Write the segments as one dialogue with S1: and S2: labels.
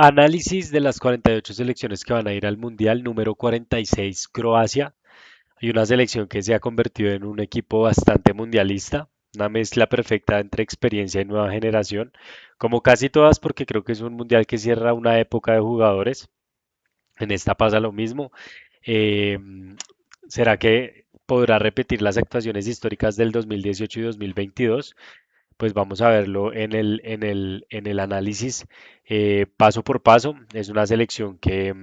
S1: Análisis de las 48 selecciones que van a ir al Mundial. Número 46, Croacia. Hay una selección que se ha convertido en un equipo bastante mundialista, una mezcla perfecta entre experiencia y nueva generación, como casi todas, porque creo que es un mundial que cierra una época de jugadores. En esta pasa lo mismo. Eh, ¿Será que podrá repetir las actuaciones históricas del 2018 y 2022? Pues vamos a verlo en el análisis paso por paso. Es una selección que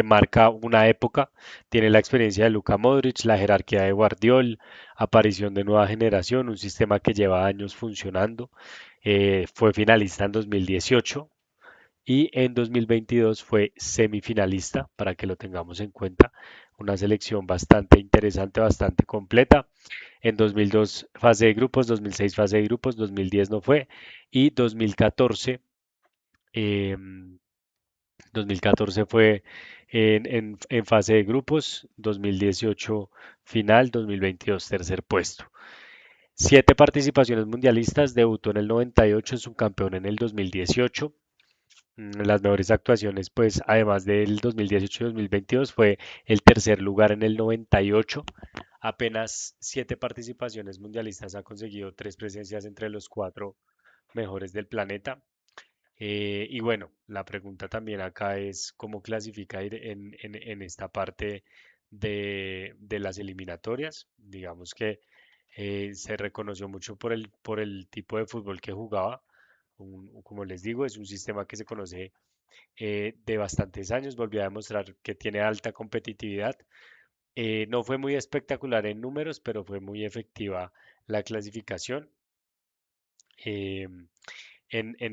S1: marca una época, tiene la experiencia de Luka Modric, la jerarquía de Guardiol, aparición de nueva generación, un sistema que lleva años funcionando. Fue finalista en 2018 y en 2022 fue semifinalista, para que lo tengamos en cuenta. Una selección bastante interesante, bastante completa. En 2002 fase de grupos, 2006 fase de grupos, 2010 no fue y 2014 fue en fase de grupos, 2018 final, 2022 tercer puesto. Siete participaciones mundialistas, debutó en el 98, subcampeón en el 2018. Las mejores actuaciones, pues además del 2018 y 2022, fue el tercer lugar en el 98. Apenas siete participaciones mundialistas, ha conseguido tres presencias entre los cuatro mejores del planeta. Y bueno, la pregunta también acá es cómo clasifica en esta parte de las eliminatorias. Digamos que se reconoció mucho por el tipo de fútbol que jugaba. Como les digo, es un sistema que se conoce de bastantes años. Volvió a demostrar que tiene alta competitividad. No fue muy espectacular en números, pero fue muy efectiva la clasificación. Eh,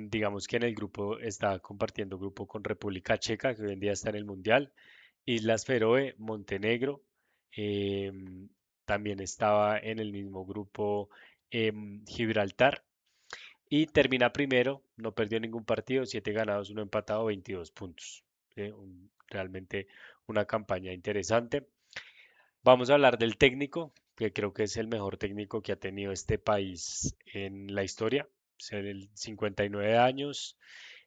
S1: digamos que en el grupo está compartiendo grupo con República Checa, que hoy en día está en el Mundial, Islas Feroe, Montenegro, em, también estaba en el mismo grupo Gibraltar y termina primero, no perdió ningún partido, 7 ganados, uno empatado, 22 puntos. Realmente una campaña interesante. Vamos a hablar del técnico, que creo que es el mejor técnico que ha tenido este país en la historia. Es de 59 años,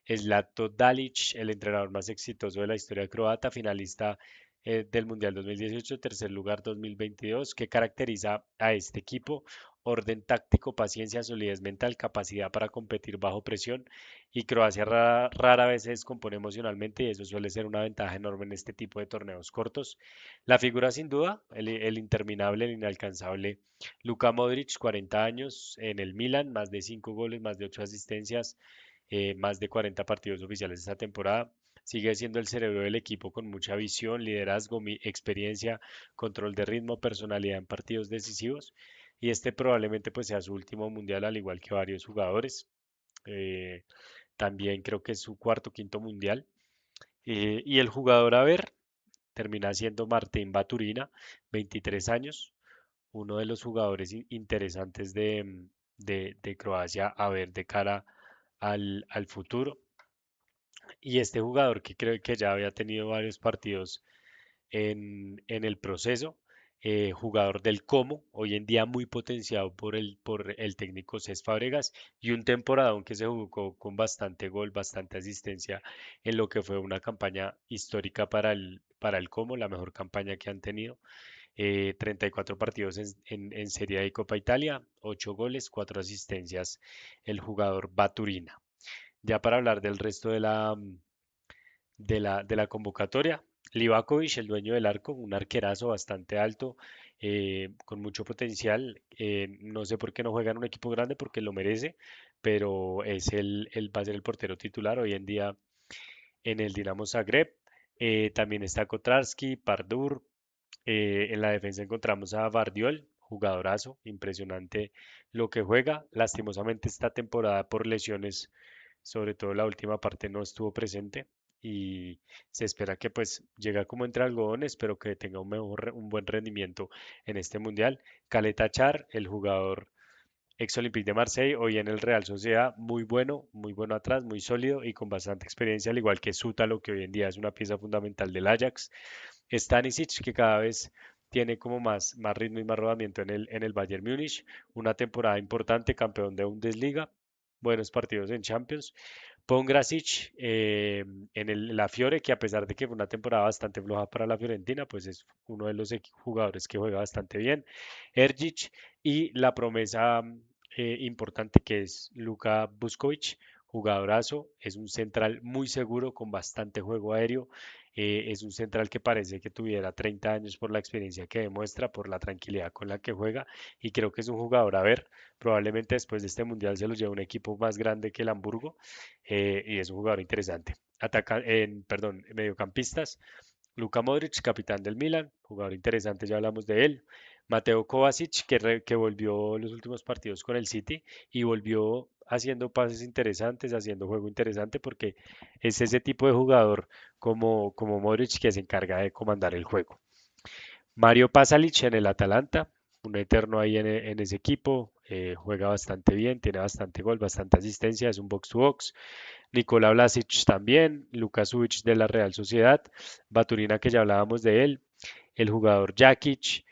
S1: Zlatko Dalic, el entrenador más exitoso de la historia croata, finalista del Mundial 2018, tercer lugar 2022. ¿Qué caracteriza a este equipo? Orden táctico, paciencia, solidez mental, capacidad para competir bajo presión. Y Croacia rara vez se descompone emocionalmente y eso suele ser una ventaja enorme en este tipo de torneos cortos. La figura sin duda, el interminable, el inalcanzable Luka Modric, 40 años en el Milan, más de 5 goles, más de 8 asistencias, más de 40 partidos oficiales esta temporada. Sigue siendo el cerebro del equipo con mucha visión, liderazgo, experiencia, control de ritmo, personalidad en partidos decisivos. Y este probablemente pues sea su último mundial, al igual que varios jugadores. Eh, También creo que es su cuarto, quinto mundial. Y el jugador a ver termina siendo Martín Baturina, 23 años, uno de los jugadores interesantes de Croacia a ver de cara al futuro. Y este jugador que creo que ya había tenido varios partidos en el proceso, jugador del Como, hoy en día muy potenciado por el técnico Cés Fábregas y un temporadón que se jugó con bastante gol, bastante asistencia en lo que fue una campaña histórica para el Como, la mejor campaña que han tenido. 34 partidos en Serie A y Copa Italia, 8 goles, 4 asistencias, el jugador Baturina. Ya para hablar del resto de la convocatoria. Livakovic, el dueño del arco, un arquerazo bastante alto, con mucho potencial. No sé por qué no juega en un equipo grande, porque lo merece, pero va a ser el portero titular hoy en día en el Dinamo Zagreb. También está Kotrarski, Pardur. En la defensa encontramos a Bardiol, jugadorazo, impresionante lo que juega. Lastimosamente esta temporada por lesiones, sobre todo la última parte, no estuvo presente y se espera que pues llegue como entre algodones, pero que tenga un buen rendimiento en este mundial. Caleta Char, el jugador ex Olympique de Marseille, hoy en el Real Sociedad, muy bueno atrás, muy sólido y con bastante experiencia, al igual que Sútalo, que hoy en día es una pieza fundamental del Ajax. Stanisic, que cada vez tiene como más ritmo y más rodamiento en el Bayern Múnich, una temporada importante, campeón de Bundesliga, buenos partidos en Champions. Pongracic la Fiore, que a pesar de que fue una temporada bastante floja para la Fiorentina, pues es uno de los jugadores que juega bastante bien. Ergic y la promesa importante que es Luka Vuskovic, jugadorazo, es un central muy seguro con bastante juego aéreo. Es un central que parece que tuviera 30 años por la experiencia que demuestra, por la tranquilidad con la que juega y creo que es un jugador a ver. Probablemente después de este mundial se lo lleve un equipo más grande que el Hamburgo y es un jugador interesante. Perdón, mediocampistas, Luka Modric, capitán del Milan, jugador interesante, ya hablamos de él. Mateo Kovacic, que volvió los últimos partidos con el City y volvió haciendo pases interesantes, haciendo juego interesante, porque es ese tipo de jugador como Modric que se encarga de comandar el juego. Mario Pasalic en el Atalanta, un eterno ahí en ese equipo, juega bastante bien, tiene bastante gol, bastante asistencia, es un box to box. Nikola Vlasic también, Lukasubic de la Real Sociedad, Baturina que ya hablábamos de él, el jugador Jakic,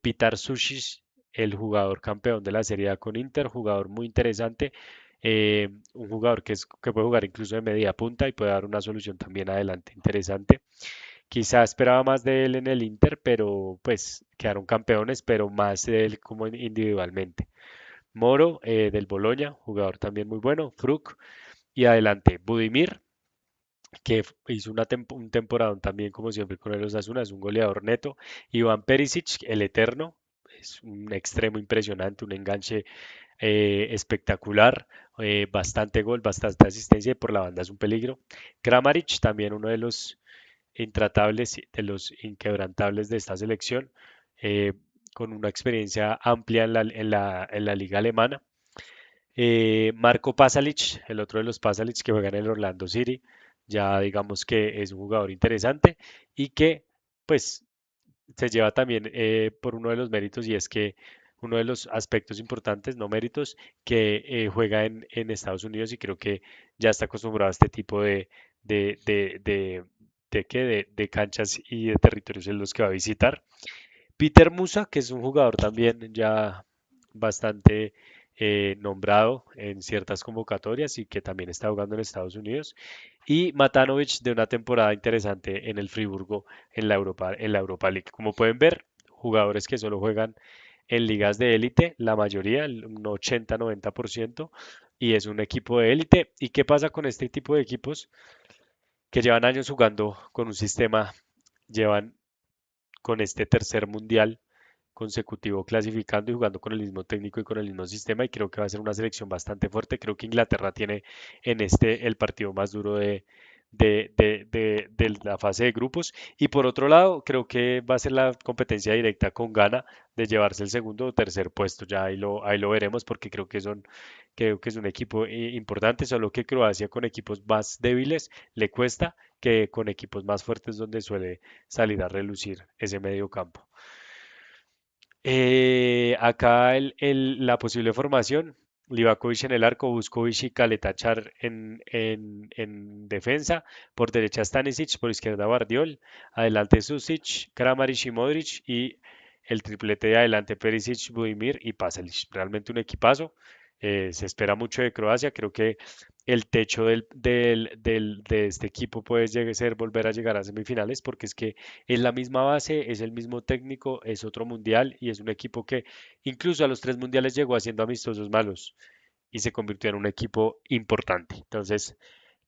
S1: Pitar Sušić, el jugador campeón de la Serie A con Inter, jugador muy interesante, un jugador que puede jugar incluso de media punta y puede dar una solución también adelante interesante. Quizá esperaba más de él en el Inter, pero pues quedaron campeones, pero más de él como individualmente. Moro del Boloña, jugador también muy bueno. Fruk y adelante Budimir, que hizo un temporadón también como siempre con el Osasuna, es un goleador neto. Iván Perisic, el eterno, es un extremo impresionante, un enganche espectacular, bastante gol, bastante asistencia y por la banda es un peligro. Kramaric, también uno de los intratables, de los inquebrantables de esta selección, eh, con una experiencia amplia en la liga alemana. Marco Pasalic, el otro de los Pasalic que juega en el Orlando City, ya digamos que es un jugador interesante y que pues se lleva también por uno de los méritos y es que uno de los aspectos importantes, no méritos, que juega en Estados Unidos y creo que ya está acostumbrado a este tipo de, de, de, de canchas y de territorios en los que va a visitar. Peter Musa, que es un jugador también ya bastante nombrado en ciertas convocatorias y que también está jugando en Estados Unidos. Y Matanovic de una temporada interesante en el Friburgo en la Europa League. Como pueden ver, jugadores que solo juegan en ligas de élite, la mayoría, un 80-90%, y es un equipo de élite. ¿Y qué pasa con este tipo de equipos que llevan años jugando con un sistema, llevan con este tercer mundial consecutivo clasificando y jugando con el mismo técnico y con el mismo sistema y creo que va a ser una selección bastante fuerte. Creo que Inglaterra tiene en este el partido más duro de la fase de grupos y por otro lado creo que va a ser la competencia directa con Ghana de llevarse el segundo o tercer puesto. Ya ahí lo veremos porque creo que es un equipo importante, solo que Croacia con equipos más débiles le cuesta que con equipos más fuertes donde suele salir a relucir ese medio campo. Acá la posible formación, Livakovic en el arco, Vuskovic y Kaletachar en defensa, por derecha Stanisic, por izquierda Bardiol, adelante Susic, Kramaric y Modric y el triplete de adelante Perisic, Budimir y Pasalic. Realmente un equipazo. Se espera mucho de Croacia. Creo que el techo de este equipo puede ser volver a llegar a semifinales porque es que es la misma base, es el mismo técnico, es otro mundial y es un equipo que incluso a los 3 mundiales llegó haciendo amistosos malos y se convirtió en un equipo importante. Entonces,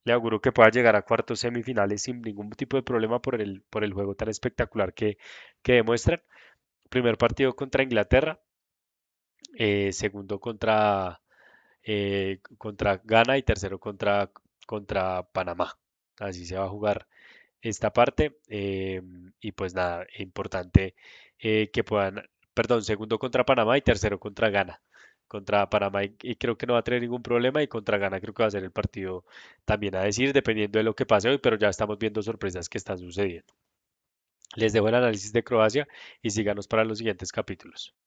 S1: le auguro que pueda llegar a cuartos semifinales sin ningún tipo de problema por el juego tan espectacular que demuestran. Primer partido contra Inglaterra, segundo contra Ghana y tercero contra Panamá. Así se va a jugar esta parte. Y pues nada, importante que puedan, perdón, segundo contra Panamá y tercero contra Ghana. Contra Panamá y creo que no va a tener ningún problema y contra Ghana creo que va a ser el partido también a decir dependiendo de lo que pase hoy, pero ya estamos viendo sorpresas que están sucediendo. Les dejo el análisis de Croacia y síganos para los siguientes capítulos.